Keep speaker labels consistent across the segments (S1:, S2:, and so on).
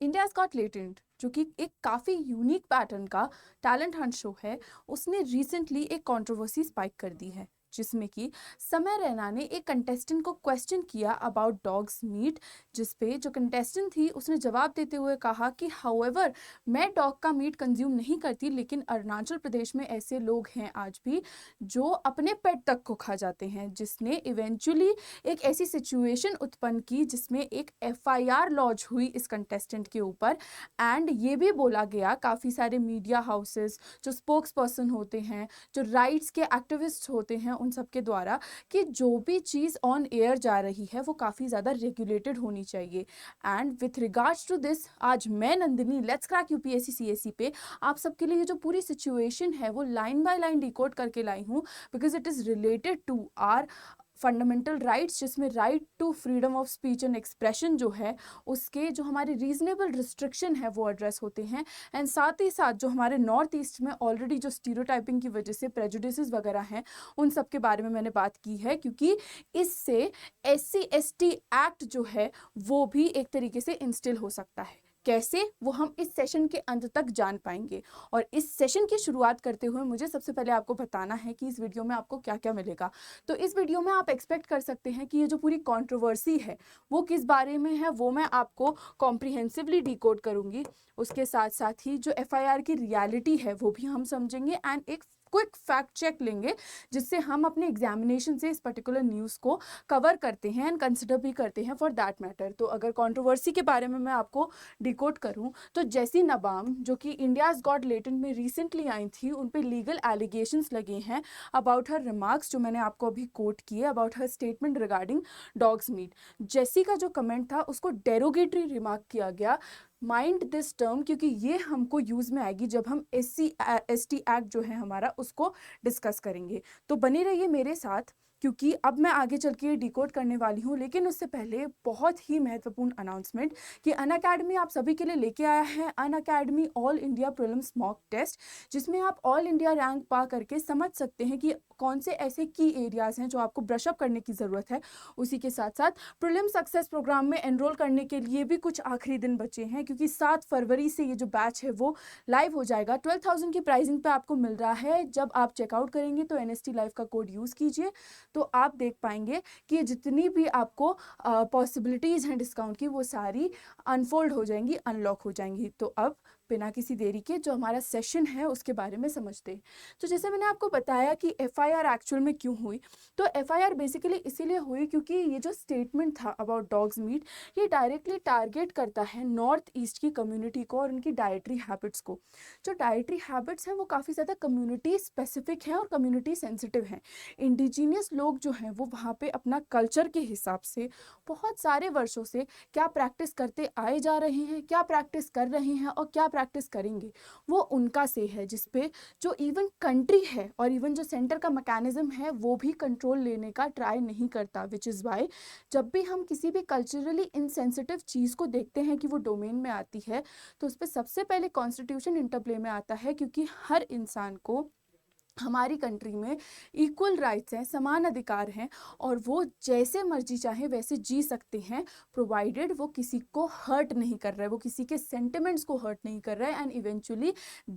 S1: India's got latent जो कि एक काफ़ी यूनिक पैटर्न का टैलेंट हंट शो है, उसने रिसेंटली एक कंट्रोवर्सी स्पाइक कर दी है, जिसमें कि समय रैना ने एक कंटेस्टेंट को क्वेश्चन किया अबाउट डॉग्स मीट। जिस पे जो कंटेस्टेंट थी उसने जवाब देते हुए कहा कि हाउएवर मैं डॉग का मीट कंज्यूम नहीं करती, लेकिन अरुणाचल प्रदेश में ऐसे लोग हैं आज भी जो अपने पेट तक को खा जाते हैं, जिसने इवेंचुअली एक ऐसी सिचुएशन उत्पन्न की जिसमें एक एफआईआर लॉन्च हुई इस कंटेस्टेंट के ऊपर। एंड ये भी बोला गया काफ़ी सारे मीडिया हाउसेस, जो स्पोक्स पर्सन होते हैं, जो राइट्स के एक्टिविस्ट होते हैं, उन सब के द्वारा कि जो भी चीज़ ऑन एयर जा रही है वो काफ़ी ज़्यादा रेगुलेटेड होनी चाहिए। And with regards to this, आज मैं Nandini let's crack UPSC CSC पे आप सबके लिए ये जो पूरी सिचुएशन है वो लाइन बाय लाइन डिकोड करके लाई हूँ, because it is related to our fundamental rights, जिसमें right to freedom of speech and expression जो है उसके जो हमारे रीजनेबल रिस्ट्रिक्शन है वो एड्रेस होते हैं। एंड साथ ही साथ जो हमारे नॉर्थ ईस्ट में ऑलरेडी जो स्टीरियोटाइपिंग की वजह से प्रेजुडिसेस वगैरह हैं उन सब के बारे में मैंने बात की है, क्योंकि इससे SC ST एक्ट जो है वो भी एक तरीके से इंस्टिल हो सकता है। कैसे, वो हम इस सेशन के अंत तक जान पाएंगे। और इस सेशन की शुरुआत करते हुए मुझे सबसे पहले आपको बताना है कि इस वीडियो में आपको क्या क्या मिलेगा। तो इस वीडियो में आप एक्सपेक्ट कर सकते हैं कि ये जो पूरी कंट्रोवर्सी है वो किस बारे में है, वो मैं आपको कॉम्प्रिहेंसिवली डिकोड करूंगी। उसके साथ साथ ही जो एफआईआर की रियलिटी है वो भी हम समझेंगे एंड एक क्विक फैक्ट चेक लेंगे, जिससे हम अपने एग्जामिनेशन से इस पर्टिकुलर न्यूज़ को कवर करते हैं एंड कंसिडर भी करते हैं फॉर दैट मैटर। तो अगर कंट्रोवर्सी के बारे में मैं आपको डिकोड करूं, तो जैसी नबाम जो कि इंडियाज गॉट लेटेंट में रिसेंटली आई थी, उन पे लीगल एलिगेशंस लगे हैं अबाउट हर रिमार्क्स जो मैंने आपको अभी कोट किए about her statement regarding dogs meat. जेसी का जो कमेंट था उसको डेरोगेटरी रिमार्क किया गया। माइंड दिस टर्म, क्योंकि ये हमको यूज में आएगी जब हम SC ST एक्ट जो है हमारा उसको डिस्कस करेंगे। तो बने रहिए मेरे साथ, क्योंकि अब मैं आगे चल के डिकोड करने वाली हूँ। लेकिन उससे पहले बहुत ही महत्वपूर्ण अनाउंसमेंट कि अनअकैडमी आप सभी के लिए लेके आया है Unacademy all India prelims mock test, जिसमें आप ऑल इंडिया रैंक पा करके समझ सकते हैं कि कौन से ऐसे की एरियाज हैं जो आपको ब्रश अप करने की ज़रूरत है। उसी के साथ साथ प्रीलिम सक्सेस प्रोग्राम में एनरोल करने के लिए भी कुछ आखिरी दिन बचे हैं, क्योंकि 7 फरवरी से ये जो बैच है वो लाइव हो जाएगा। 12,000 की प्राइसिंग पे आपको मिल रहा है। जब आप चेकआउट करेंगे तो NST लाइव का कोड यूज़ कीजिए, तो आप देख पाएंगे कि जितनी भी आपको पॉसिबिलिटीज़ हैं डिस्काउंट की वो सारी अनफोल्ड हो जाएंगी, अनलॉक हो जाएंगी। तो अब बिना किसी देरी के जो हमारा सेशन है उसके बारे में समझते हैं। तो जैसे मैंने आपको बताया कि एफआईआर एक्चुअल में क्यों हुई, तो एफआईआर बेसिकली इसीलिए हुई क्योंकि ये जो स्टेटमेंट था अबाउट डॉग्स मीट, ये डायरेक्टली टारगेट करता है नॉर्थ ईस्ट की कम्युनिटी को और उनकी डाइटरी हैबिट्स को। जो डाइटरी हैबिट्स हैं वो काफ़ी ज़्यादा कम्युनिटी स्पेसिफिक हैं और कम्युनिटी सेंसिटिव हैं। इंडिजीनियस लोग जो हैं वो वहाँ पे अपना कल्चर के हिसाब से बहुत सारे वर्षों से क्या प्रैक्टिस करते आए जा रहे हैं, क्या प्रैक्टिस कर रहे हैं और क्या प्रैक्टिस करेंगे, वो उनका से है, जिसपे जो इवन कंट्री है और इवन जो सेंटर का मैकेनिज्म है वो भी कंट्रोल लेने का ट्राई नहीं करता। विच इज़ वाई जब भी हम किसी भी कल्चरली इनसेंसिटिव चीज़ को देखते हैं कि वो डोमेन में आती है, तो उस पर सबसे पहले कॉन्स्टिट्यूशन इंटरप्ले में आता है, क्योंकि हर इंसान को हमारी कंट्री में इक्वल राइट्स हैं, समान अधिकार हैं और वो जैसे मर्जी चाहे वैसे जी सकते हैं, प्रोवाइडेड वो किसी को हर्ट नहीं कर रहा है, वो किसी के सेंटिमेंट्स को हर्ट नहीं कर रहा है एंड इवेंचुअली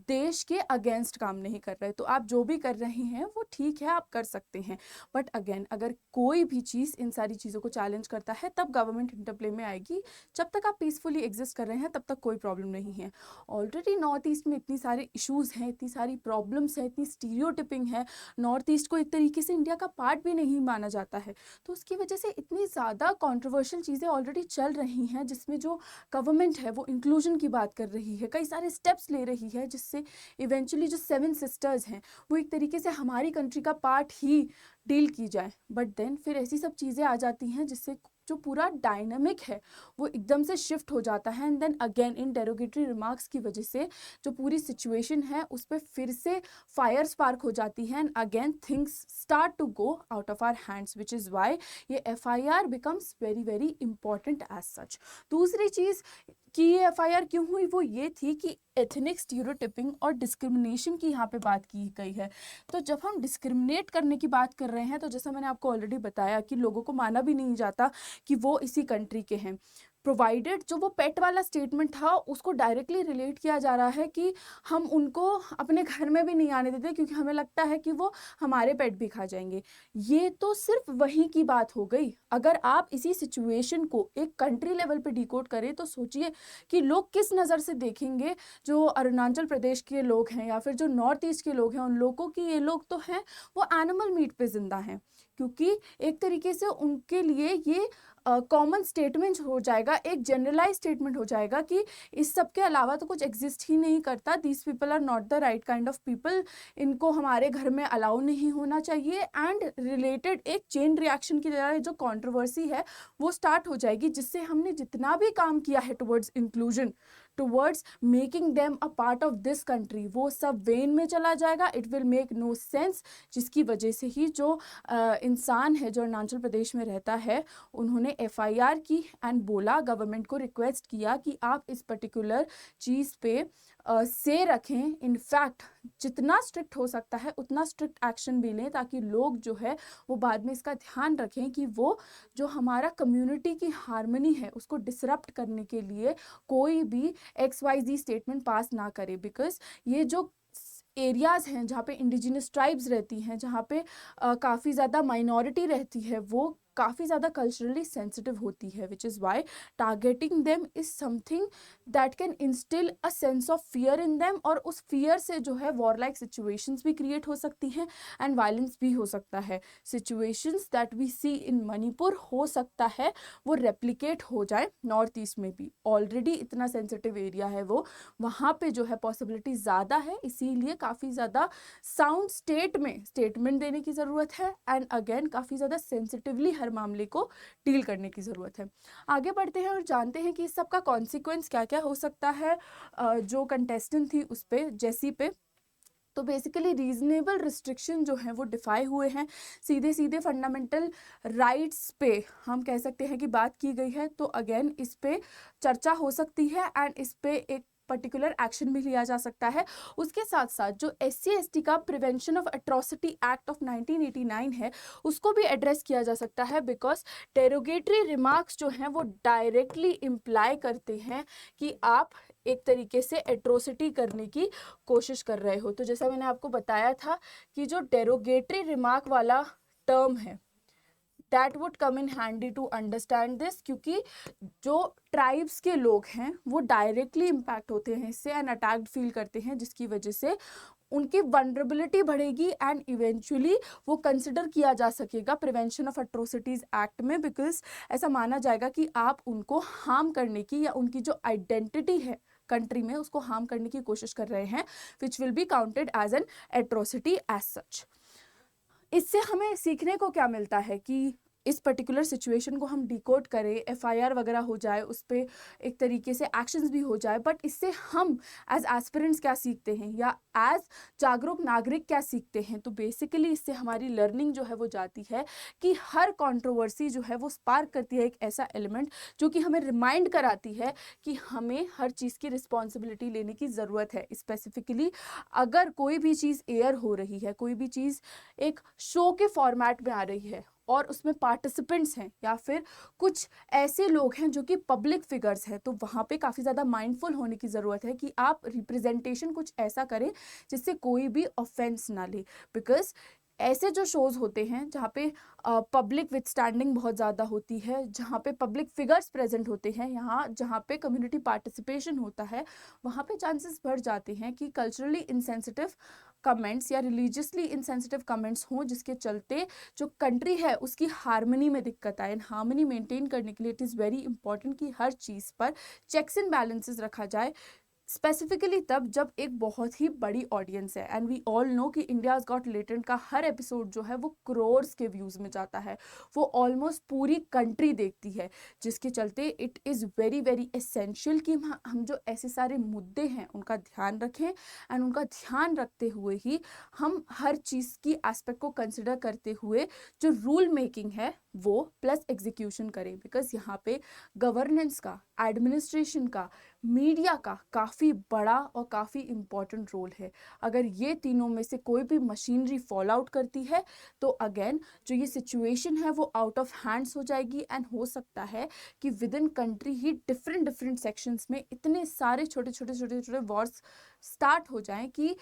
S1: देश के अगेंस्ट काम नहीं कर रहा है। तो आप जो भी कर रहे हैं वो ठीक है, आप कर सकते हैं। बट अगेन अगर कोई भी चीज़ इन सारी चीज़ों को चैलेंज करता है तब गवर्नमेंट इंटरप्ले में आएगी। जब तक आप पीसफुली एग्जिस्ट कर रहे हैं तब तक कोई प्रॉब्लम नहीं है। ऑलरेडी नॉर्थ ईस्ट में इतनी सारे इश्यूज़ हैं, इतनी सारी प्रॉब्लम्स हैं, इतनी स्टीरियोटिपिंग है। नॉर्थ ईस्ट को एक तरीके से इंडिया का पार्ट भी नहीं माना जाता है, तो उसकी वजह से इतनी ज़्यादा कंट्रोवर्शियल चीज़ें ऑलरेडी चल रही हैं, जिसमें जो गवर्नमेंट है वो इंक्लूजन की बात कर रही है, कई सारे स्टेप्स ले रही है, जिससे इवेंचुअली जो 7 सिस्टर्स हैं वो एक तरीके से हमारी कंट्री का पार्ट ही डील की जाए। बट देन फिर ऐसी सब चीज़ें आ जाती हैं जिससे जो पूरा डायनामिक है वो एकदम से शिफ्ट हो जाता है and then again in derogatory remarks की वजह से जो पूरी सिचुएशन है उस पर फिर से फायर स्पार्क हो जाती है and again things start to go out of our hands, which is why ये FIR becomes very very important as such. दूसरी चीज़ कि ये एफआईआर क्यों हुई वो ये थी कि एथनिक स्टीरियोटाइपिंग और डिस्क्रिमिनेशन की यहाँ पे बात की गई है। तो जब हम डिस्क्रिमिनेट करने की बात कर रहे हैं, तो जैसा मैंने आपको ऑलरेडी बताया कि लोगों को माना भी नहीं जाता कि वो इसी कंट्री के हैं। प्रोवाइडेड जो वो पेट वाला स्टेटमेंट था उसको डायरेक्टली रिलेट किया जा रहा है कि हम उनको अपने घर में भी नहीं आने देते क्योंकि हमें लगता है कि वो हमारे पेट भी खा जाएंगे। ये तो सिर्फ वहीं की बात हो गई। अगर आप इसी सिचुएशन को एक कंट्री लेवल पे डिकोड करें तो सोचिए कि लोग किस नज़र से देखेंगे। जो अरुणाचल प्रदेश के लोग हैं या फिर जो नॉर्थ ईस्ट के लोग हैं, उन लोगों की ये लोग तो हैं वो एनिमल मीट पे जिंदा हैं, क्योंकि एक तरीके से उनके लिए ये कॉमन स्टेटमेंट हो जाएगा, एक जनरलाइज स्टेटमेंट हो जाएगा कि इस सब के अलावा तो कुछ एग्जिस्ट ही नहीं करता। These people are not the right kind of people, इनको हमारे घर में अलाउ नहीं होना चाहिए। एंड रिलेटेड एक चेन रिएक्शन की तरह जो कंट्रोवर्सी है वो स्टार्ट हो जाएगी, जिससे हमने जितना भी काम किया है towards inclusion, towards making them a part of this country, वो सब वेन में चला जाएगा। It will make no sense, जिसकी वजह से ही जो इंसान है जो अरुणाचल प्रदेश में रहता है, उन्होंने एफआईआर की एंड बोला, गवर्नमेंट को रिक्वेस्ट किया कि आप इस पर्टिकुलर चीज़ पे से रखें। इनफैक्ट जितना स्ट्रिक्ट हो सकता है उतना स्ट्रिक्ट एक्शन भी लें, ताकि लोग जो है वो बाद में इसका ध्यान रखें कि वो जो हमारा कम्युनिटी की हार्मनी है उसको डिसरप्ट करने के लिए कोई भी XYZ स्टेटमेंट पास ना करे। बिकॉज ये जो एरियाज़ हैं जहाँ पे इंडिजिनस ट्राइब्स रहती हैं, जहाँ पे काफ़ी ज़्यादा माइनॉरिटी रहती है, वो काफ़ी ज़्यादा कल्चरली सेंसिटिव होती है, विच is Y targeting them is something that can instil a sense of fear in them. और उस फियर से जो है वॉर लाइक सिचुएशंस भी क्रिएट हो सकती हैं एंड वायलेंस भी हो सकता है। सिचुएशंस दैट वी सी इन मणिपुर हो सकता है वो रेप्लिकेट हो जाए नॉर्थ ईस्ट में भी। ऑलरेडी इतना सेंसिटिव एरिया है वो, वहाँ पे जो है पॉसिबिलिटी ज़्यादा है, इसीलिए काफ़ी ज़्यादा साउंड स्टेट में स्टेटमेंट देने की ज़रूरत है एंड अगेन काफ़ी ज़्यादा सेंसिटिवली हर मामले को डील करने की ज़रूरत है। आगे बढ़ते हैं और जानते हैं कि इस सब का कॉन्सिक्वेंस क्या क्या हो सकता है। जो कंटेस्टेंट थी उस पे, जेसी पे, तो बेसिकली रीजनेबल रिस्ट्रिक्शन जो हैं वो डिफाई हुए हैं, सीधे सीधे फंडामेंटल राइट्स पे हम कह सकते हैं कि बात की गई है। तो अगेन इस पे चर्चा हो सकती है एंड इस पे एक पर्टिकुलर एक्शन भी लिया जा सकता है। उसके साथ साथ जो SC/ST का prevention of atrocity act of 1989 है उसको भी एड्रेस किया जा सकता है, बिकॉज डेरोगेटरी रिमार्क्स जो हैं वो डायरेक्टली इम्प्लाई करते हैं कि आप एक तरीके से एट्रोसिटी करने की कोशिश कर रहे हो। तो जैसा मैंने आपको बताया था कि जो डेरोगेटरी रिमार्क वाला टर्म है that would come in handy to understand this, क्योंकि जो ट्राइब्स के लोग हैं वो डायरेक्टली इम्पैक्ट होते हैं इससे एंड अटैक्ड फील करते हैं, जिसकी वजह से उनकी वनरेबिलिटी बढ़ेगी एंड इवेंचुअली वो कंसिडर किया जा सकेगा प्रिवेंशन ऑफ एट्रोसिटीज़ एक्ट में। बिकॉज ऐसा माना जाएगा कि आप उनको हार्म करने की या उनकी जो आइडेंटिटी है कंट्री में उसको हार्म करने की कोशिश कर रहे हैं, which will be counted as an atrocity as such. इससे हमें सीखने को क्या मिलता है कि इस पर्टिकुलर सिचुएशन को हम डिकोड करें, FIR वगैरह हो जाए, उस पर एक तरीके से एक्शंस भी हो जाए, बट इससे हम एज एस्पिरेंट्स क्या सीखते हैं या एज जागरूक नागरिक क्या सीखते हैं। तो बेसिकली इससे हमारी लर्निंग जो है वो जाती है कि हर कंट्रोवर्सी जो है वो स्पार्क करती है एक ऐसा एलिमेंट जो कि हमें रिमाइंड कराती है कि हमें हर चीज़ की रिस्पॉन्सिबिलिटी लेने की ज़रूरत है। स्पेसिफिकली अगर कोई भी चीज़ एयर हो रही है, कोई भी चीज़ एक शो के फॉर्मेट में आ रही है और उसमें पार्टिसिपेंट्स हैं या फिर कुछ ऐसे लोग हैं जो कि पब्लिक फिगर्स हैं, तो वहाँ पे काफ़ी ज़्यादा माइंडफुल होने की ज़रूरत है कि आप रिप्रेजेंटेशन कुछ ऐसा करें जिससे कोई भी ऑफेंस ना ले। बिकॉज ऐसे जो शोज़ होते हैं जहाँ पे पब्लिक विथस्टैंडिंग बहुत ज़्यादा होती है, जहाँ पे पब्लिक फिगर्स प्रेजेंट होते हैं, यहाँ जहाँ पे कम्युनिटी पार्टिसिपेशन होता है, वहाँ पे चांसेस बढ़ जाते हैं कि कल्चरली इंसेंसिटिव कमेंट्स या रिलीजियसली इंसेंसिटिव कमेंट्स हों, जिसके चलते जो कंट्री है उसकी हार्मनी में दिक्कत आए। हार्मनी मेंटेन करने के लिए इट इज़ वेरी इंपॉर्टेंट कि हर चीज़ पर चेक्स एंड बैलेंसेस रखा जाए, स्पेसिफिकली तब जब एक बहुत ही बड़ी ऑडियंस है। एंड वी ऑल नो कि इंडियाज़ गॉट टैलेंट का हर एपिसोड जो है वो करोर्स के व्यूज़ में जाता है, वो ऑलमोस्ट पूरी कंट्री देखती है, जिसके चलते it is very very essential कि हम जो ऐसे सारे मुद्दे हैं उनका ध्यान रखें एंड उनका ध्यान रखते हुए ही हम हर चीज़ की एस्पेक्ट को कंसिडर करते हुए जो रूल मेकिंग है वो प्लस एग्जीक्यूशन करें, बिकॉज यहाँ पे गवर्नेंस का, एडमिनिस्ट्रेशन का, मीडिया का काफ़ी बड़ा और काफ़ी इम्पॉर्टेंट रोल है। अगर ये तीनों में से कोई भी मशीनरी फॉल आउट करती है तो अगेन जो ये सिचुएशन है वो आउट ऑफ हैंड्स हो जाएगी, एंड हो सकता है कि with in country he different different sections में इतने सारे छोटे छोटे छोटे छोटे वॉर्स स्टार्ट हो जाएं कि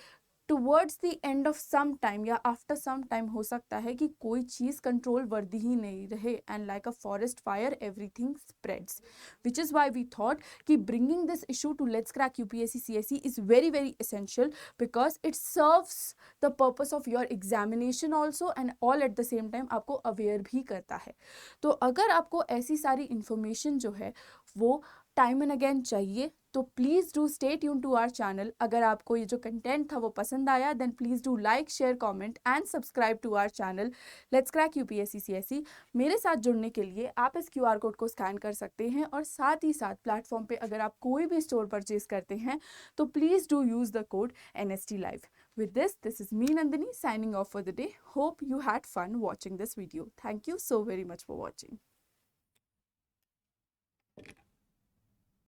S1: towards the end of some time या आफ्टर सम टाइम हो सकता है कि कोई चीज़ कंट्रोल वर्दी ही नहीं रहे, and like a forest fire everything spreads, which is why we thought कि bringing this issue to Let's crack UPSC CSE is very very essential, because it serves the purpose of your examination also, and all at the same time आपको aware भी करता है। तो अगर आपको ऐसी सारी इंफॉर्मेशन जो है वो टाइम एंड अगेन चाहिए तो please do stay tune to our channel. अगर आपको ये जो कंटेंट था वो पसंद आया then please do like, share, comment and subscribe to our channel let's crack UPSC CSE. मेरे साथ जुड़ने के लिए आप इस क्यूआर कोड को स्कैन कर सकते हैं, और साथ ही साथ प्लेटफॉर्म पे अगर आप कोई भी स्टोर परचेज करते हैं तो please do use the code NST Live. With this is me Nandini signing off for the day. Hope you had fun watching this video. Thank you so very much for watching.